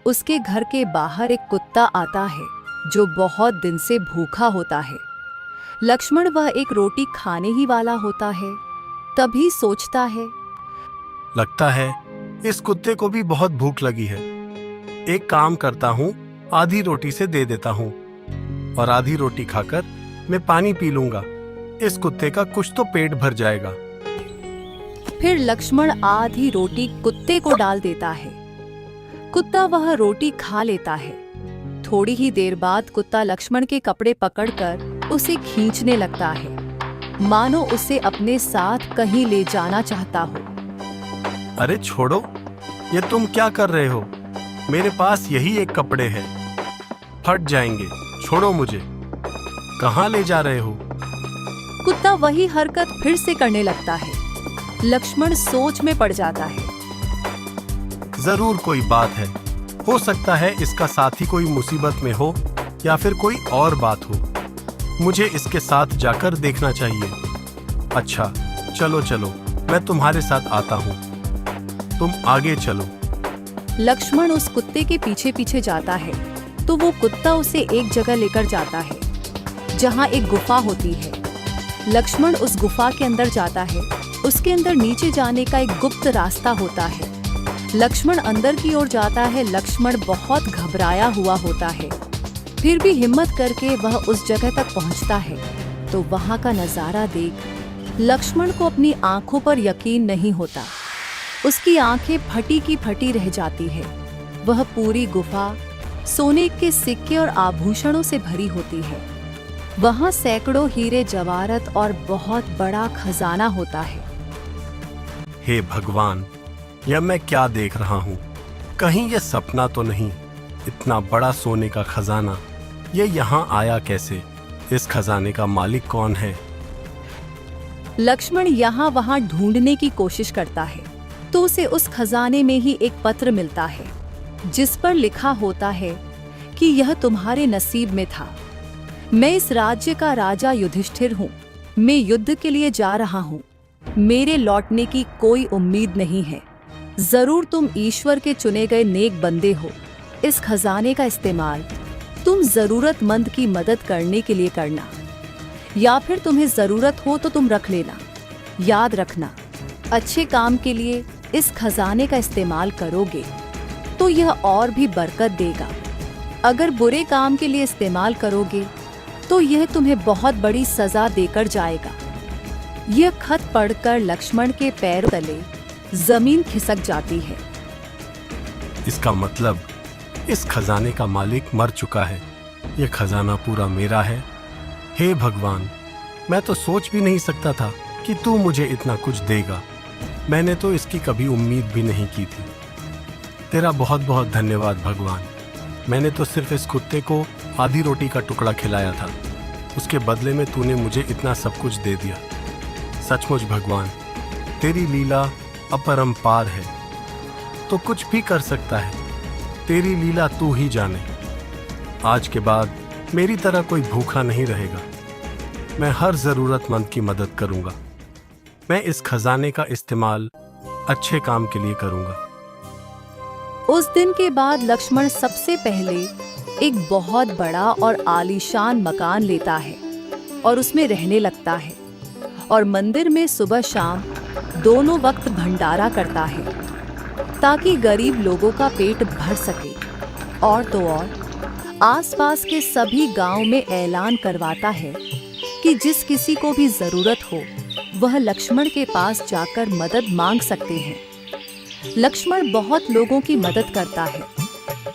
A: उसके घर के बाहर एक कुत्ता आता है जो बहुत दिन से भूखा होता है। लक्ष्मण वह एक रोटी खाने ही वाला होता है, तभी सोचता है,
B: लगता है इस कुत्ते को भी बहुत भूख लगी है। एक काम करता हूँ, आधी रोटी से दे देता हूँ और आधी रोटी खाकर मैं पानी पी लूंगा। इस कुत्ते का कुछ तो पेट भर जाएगा।
A: फिर लक्ष्मण आधी रोटी कुत्ते को डाल देता है। कुत्ता वह रोटी खा लेता है। थोड़ी ही देर बाद कुत्ता लक्ष्मण के कपड़े पकड़कर उसे खींचने लगता है, मानो उसे अपने साथ कहीं ले जाना चाहता हो।
B: अरे छोड़ो, ये तुम क्या कर रहे हो? मेरे पास यही एक कपड़े हैं, फट जाएंगे, छोड़ो मुझे। कहाँ ले जा रहे हो?
A: कुत्ता वही हरकत फिर से करने लगता है। लक्ष्मण सोच में पड़ जाता है।
B: जरूर कोई बात है, हो सकता है इसका साथी कोई मुसीबत में हो या फिर कोई और बात हो। मुझे इसके साथ जाकर देखना चाहिए। अच्छा चलो चलो, मैं तुम्हारे साथ आता हूँ, तुम आगे चलो।
A: लक्ष्मण उस कुत्ते के पीछे पीछे जाता है तो वो कुत्ता उसे एक जगह लेकर जाता है जहाँ एक गुफा होती है। लक्ष्मण उस गुफा के अंदर जाता है। उसके अंदर नीचे जाने का एक गुप्त रास्ता होता है। लक्ष्मण अंदर की ओर जाता है। लक्ष्मण बहुत घबराया हुआ होता है, फिर भी हिम्मत करके वह उस जगह तक पहुंचता है तो वहां का नजारा देख लक्ष्मण को अपनी आंखों पर यकीन नहीं होता। उसकी आंखें फटी की फटी रह जाती है। वह पूरी गुफा सोने के सिक्के और आभूषणों से भरी होती है। वहां सैकड़ों हीरे जवाहरात और बहुत बड़ा खजाना होता है।
B: हे भगवान, यह मैं क्या देख रहा हूँ? कहीं यह सपना तो नहीं? इतना बड़ा सोने का खजाना, यह यहाँ आया कैसे? इस खजाने का मालिक कौन है?
A: लक्ष्मण यहाँ वहाँ ढूंढने की कोशिश करता है तो उसे उस खजाने में ही एक पत्र मिलता है जिस पर लिखा होता है कि यह तुम्हारे नसीब में था। मैं इस राज्य का राजा युधिष्ठिर हूँ। मैं युद्ध के लिए जा रहा हूँ। मेरे लौटने की कोई उम्मीद नहीं है। जरूर तुम ईश्वर के चुने गए नेक बंदे हो। इस खजाने का इस्तेमाल तुम जरूरतमंद की मदद करने के लिए करना, या फिर तुम्हें जरूरत हो तो तुम रख लेना। याद रखना, अच्छे काम के लिए इस खजाने का इस्तेमाल करोगे तो यह और भी बरकत देगा। अगर बुरे काम के लिए इस्तेमाल करोगे तो यह तुम्हें बहुत बड़ी सजा देकर जाएगा। यह खत पढ़कर लक्ष्मण के पैर तले जमीन खिसक जाती है।
B: इसका मतलब इस खजाने का मालिक मर चुका है। यह खजाना पूरा मेरा है। हे भगवान, मैं तो सोच भी नहीं सकता था कि तू मुझे इतना कुछ देगा। मैंने तो इसकी कभी उम्मीद भी नहीं की थी। तेरा बहुत बहुत धन्यवाद भगवान। मैंने तो सिर्फ इस कुत्ते को आधी रोटी का टुकड़ा खिलाया था, उसके बदले में तूने मुझे इतना सब कुछ दे दिया। सचमुच भगवान, तेरी लीला अपरंपार है। तो कुछ भी कर सकता है, तेरी लीला तू ही जाने। आज के बाद मेरी तरह कोई भूखा नहीं रहेगा। मैं हर जरूरतमंद की मदद करूंगा। मैं इस खजाने का इस्तेमाल अच्छे काम के लिए करूंगा।
A: उस दिन के बाद लक्ष्मण सबसे पहले एक बहुत बड़ा और आलीशान मकान लेता है और उसमें रहने लगता है और मंदिर में सुबह शाम दोनों वक्त भंडारा करता है ताकि गरीब लोगों का पेट भर सके। और तो और आसपास के सभी गांव में ऐलान करवाता है कि जिस किसी को भी जरूरत हो वह लक्ष्मण के पास जाकर मदद मांग सकते हैं। लक्ष्मण बहुत लोगों की मदद करता है,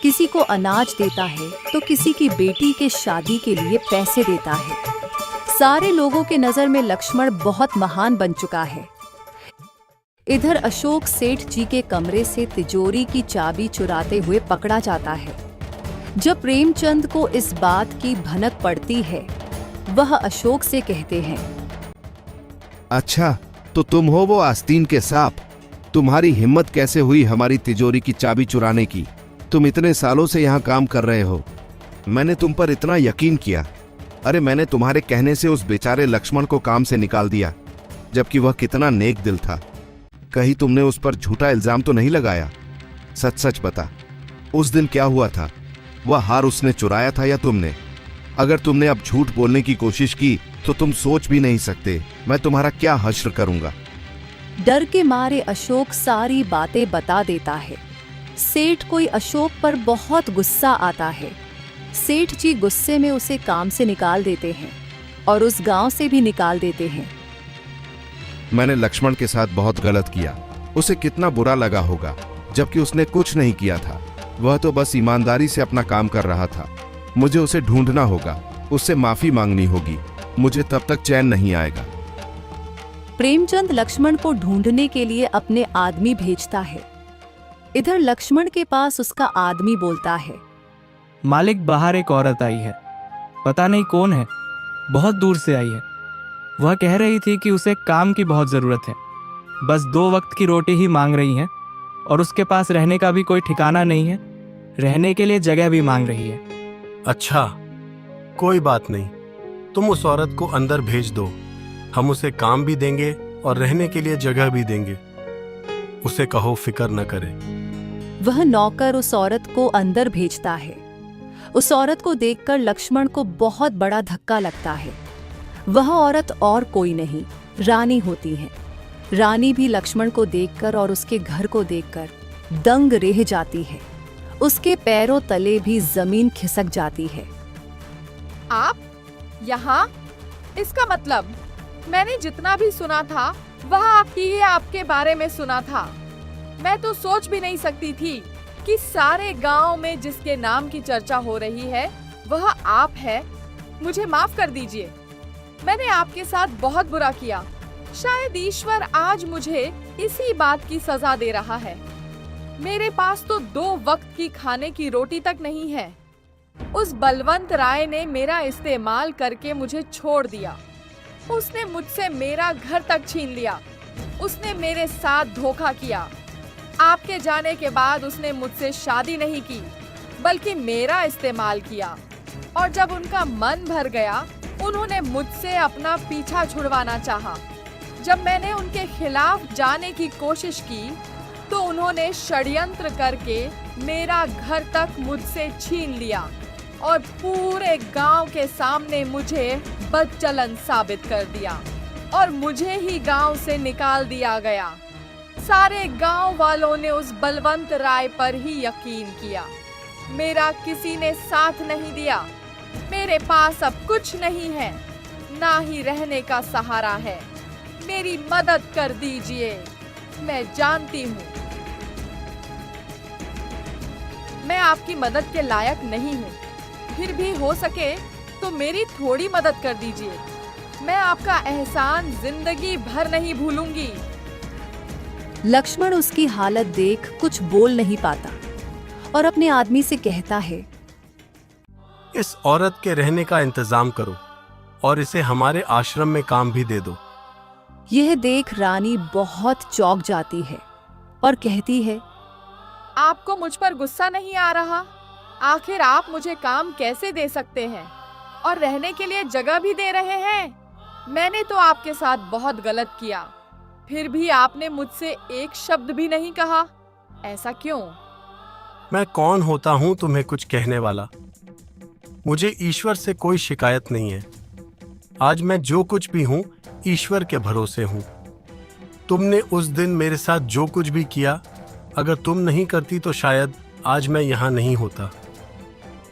A: किसी को अनाज देता है तो किसी की बेटी के शादी के लिए पैसे देता है। सारे लोगों के नजर में लक्ष्मण बहुत महान बन चुका है। इधर अशोक सेठ जी के कमरे से तिजोरी की चाबी चुराते हुए पकड़ा जाता है। जब प्रेमचंद को इस बात की भनक पड़ती है, वह अशोक से कहते हैं,
F: अच्छा, तो तुम हो वो आस्तीन के सांप। तुम्हारी हिम्मत कैसे हुई हमारी तिजोरी की चाबी चुराने की? तुम इतने सालों से यहाँ काम कर रहे हो, मैंने तुम पर इतना यकीन किया। अरे मैंने तुम्हारे कहने से उस बेचारे लक्ष्मण को काम से निकाल दिया, जबकि वह कितना नेक दिल था। कहीं तुमने उस पर झूठा इल्जाम तो नहीं लगाया? सच सच बता, उस दिन क्या हुआ था? वह हार उसने चुराया था या तुमने? अगर तुमने अब झूठ बोलने की कोशिश की तो तुम सोच भी नहीं सकते मैं तुम्हारा क्या हश्र करूंगा।
A: डर के मारे अशोक सारी बातें बता देता है। सेठ को अशोक पर बहुत गुस्सा आता है। सेठ जी गुस्से में उसे काम से निकाल देते हैं और उस गांव से भी निकाल देते हैं।
F: मैंने लक्ष्मण के साथ बहुत गलत किया। उसे कितना बुरा लगा होगा, जबकि उसने कुछ नहीं किया था। वह तो बस ईमानदारी से अपना काम कर रहा था। मुझे उसे ढूंढना होगा, उससे माफी मांगनी होगी। मुझे तब तक चैन नहीं आएगा।
A: प्रेमचंद लक्ष्मण को ढूंढने के लिए अपने आदमी भेजता है। इधर लक्ष्मण के पास उसका आदमी बोलता है,
I: मालिक, बाहर एक औरत आई है, पता नहीं कौन है, बहुत दूर से आई है। वह कह रही थी कि उसे काम की बहुत ज़रूरत है, बस 2 वक्त की रोटी ही मांग रही है और उसके पास रहने का भी कोई ठिकाना नहीं है, रहने के लिए जगह भी मांग रही है।
B: अच्छा, कोई बात नहीं, तुम उस औरत को अंदर भेज दो। हम उसे काम भी देंगे और रहने के लिए जगह भी देंगे। उसे कहो फिक्र न करे।
A: वह नौकर उस औरत को अंदर भेजता है। उस औरत को देखकर लक्ष्मण को बहुत बड़ा धक्का लगता है। वह औरत और कोई नहीं, रानी होती है। रानी भी लक्ष्मण को देखकर और उसके घर को देखकर दंग रह जाती है। उसके पैरों तले भी जमीन खिसक जाती है।
C: आप यहाँ? इसका मतलब मैंने जितना भी सुना था वह आपके बारे में सुना था। मैं तो सोच भी नहीं सकती थी कि सारे गांव में जिसके नाम की चर्चा हो रही है वह आप है। मुझे माफ कर दीजिए, मैंने आपके साथ बहुत बुरा किया। शायद ईश्वर आज मुझे इसी बात की सजा दे रहा है। मेरे पास तो 2 वक्त की खाने की रोटी तक नहीं है। उस बलवंत राय ने मेरा इस्तेमाल करके मुझे छोड़ दिया। उसने मुझसे मेरा घर तक छीन लिया। उसने मेरे साथ धोखा किया। आपके जाने के बाद उसने मुझसे शादी नहीं की, बल्कि मेरा इस्तेमाल किया। और जब उनका मन भर गया, उन्होंने मुझसे अपना पीछा छुड़वाना चाहा। जब मैंने उनके खिलाफ जाने की कोशिश की, तो उन्होंने षड्यंत्र करके मेरा घर तक मुझसे छीन लिया और पूरे गांव के सामने मुझे बदचलन साबित कर दिया और मुझे ही गांव से निकाल दिया गया। सारे गांव वालों ने उस बलवंत राय पर ही यकीन किया। मेरा किसी ने साथ नहीं दिया। मेरे पास अब कुछ नहीं है, ना ही रहने का सहारा है। मेरी मदद कर दीजिए। मैं जानती हूँ मैं आपकी मदद के लायक नहीं हूँ, फिर भी हो सके तो मेरी थोड़ी मदद कर दीजिए। मैं आपका एहसान जिंदगी भर नहीं भूलूंगी।
A: लक्ष्मण उसकी हालत देख कुछ बोल नहीं पाता और अपने आदमी से कहता है,
B: इस औरत के रहने का इंतजाम करो और इसे हमारे आश्रम में काम भी दे दो।
A: यह देख रानी बहुत चौंक जाती है और कहती है,
C: आपको मुझ पर गुस्सा नहीं आ रहा? आखिर आप मुझे काम कैसे दे सकते हैं और रहने के लिए जगह भी दे रहे हैं? मैंने तो आपके साथ बहुत गलत किया, फिर भी आपने मुझसे एक शब्द भी नहीं कहा। ऐसा क्यों?
B: मैं कौन होता हूं तुम्हें कुछ कहने वाला? मुझे ईश्वर से कोई शिकायत नहीं है। आज मैं जो कुछ भी हूं ईश्वर के भरोसे हूं। तुमने उस दिन मेरे साथ जो कुछ भी किया, अगर तुम नहीं करती तो शायद आज मैं यहाँ नहीं होता।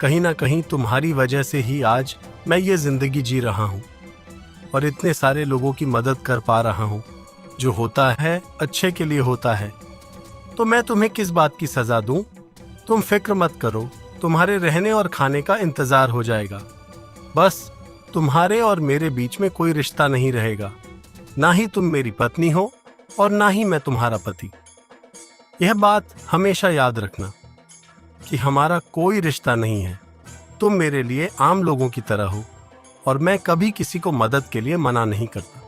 B: कहीं ना कहीं तुम्हारी वजह से ही आज मैं ये जिंदगी जी रहा हूँ और इतने सारे लोगों की मदद कर पा रहा हूँ। जो होता है अच्छे के लिए होता है, तो मैं तुम्हें किस बात की सजा दूं? तुम फिक्र मत करो, तुम्हारे रहने और खाने का इंतजार हो जाएगा। बस तुम्हारे और मेरे बीच में कोई रिश्ता नहीं रहेगा। ना ही तुम मेरी पत्नी हो और ना ही मैं तुम्हारा पति। यह बात हमेशा याद रखना कि हमारा कोई रिश्ता नहीं है। तुम मेरे लिए आम लोगों की तरह हो और मैं कभी किसी को मदद के लिए मना नहीं करता।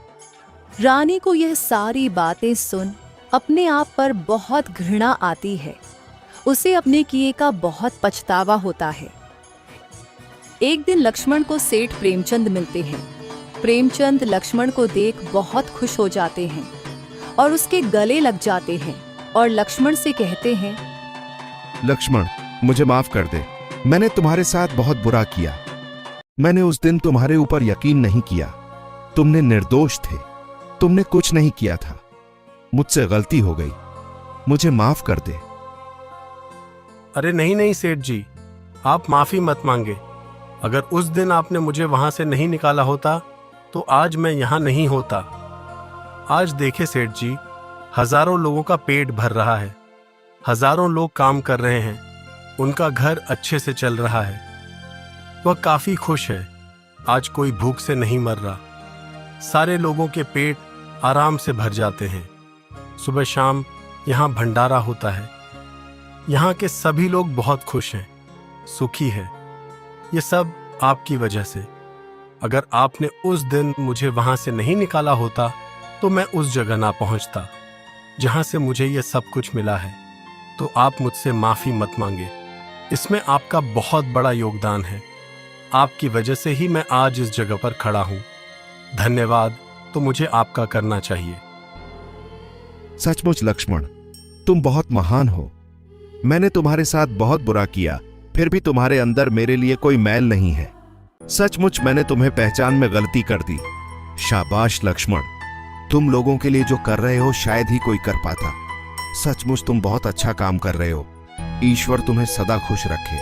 A: रानी को यह सारी बातें सुन अपने आप पर बहुत घृणा आती है। उसे अपने किए का बहुत पछतावा होता है। एक दिन लक्ष्मण को सेठ प्रेमचंद मिलते हैं। प्रेमचंद लक्ष्मण को देख बहुत खुश हो जाते हैं और उसके गले लग जाते हैं और लक्ष्मण से कहते हैं,
F: लक्ष्मण, मुझे माफ कर दे। मैंने तुम्हारे साथ बहुत बुरा किया। मैंने उस दिन तुम्हारे ऊपर यकीन नहीं किया। तुमने निर्दोष थे, तुमने कुछ नहीं किया था। मुझसे गलती हो गई, मुझे माफ कर दे।
B: अरे नहीं नहीं सेठ जी, आप माफी मत मांगे। अगर उस दिन आपने मुझे वहां से नहीं निकाला होता तो आज मैं यहां नहीं होता। आज देखे सेठ जी, हजारों लोगों का पेट भर रहा है, हजारों लोग काम कर रहे हैं, उनका घर अच्छे से चल रहा है, वह काफी खुश है। आज कोई भूख से नहीं मर रहा। सारे लोगों के पेट आराम से भर जाते हैं। सुबह शाम यहाँ भंडारा होता है। यहाँ के सभी लोग बहुत खुश हैं, सुखी हैं। ये सब आपकी वजह से। अगर आपने उस दिन मुझे वहां से नहीं निकाला होता तो मैं उस जगह ना पहुंचता जहां से मुझे ये सब कुछ मिला है। तो आप मुझसे माफी मत मांगे, इसमें आपका बहुत बड़ा योगदान है। आपकी वजह से ही मैं आज इस जगह पर खड़ा हूं। धन्यवाद तो मुझे आपका करना चाहिए।
F: सचमुच लक्ष्मण, तुम बहुत महान हो। मैंने तुम्हारे साथ बहुत बुरा किया, फिर भी तुम्हारे अंदर मेरे लिए कोई मैल नहीं है। सचमुच मैंने तुम्हें पहचान में गलती कर दी। शाबाश लक्ष्मण, तुम लोगों के लिए जो कर रहे हो शायद ही कोई कर पाता। सचमुच तुम बहुत अच्छा काम कर रहे हो। ईश्वर तुम्हें सदा खुश रखे।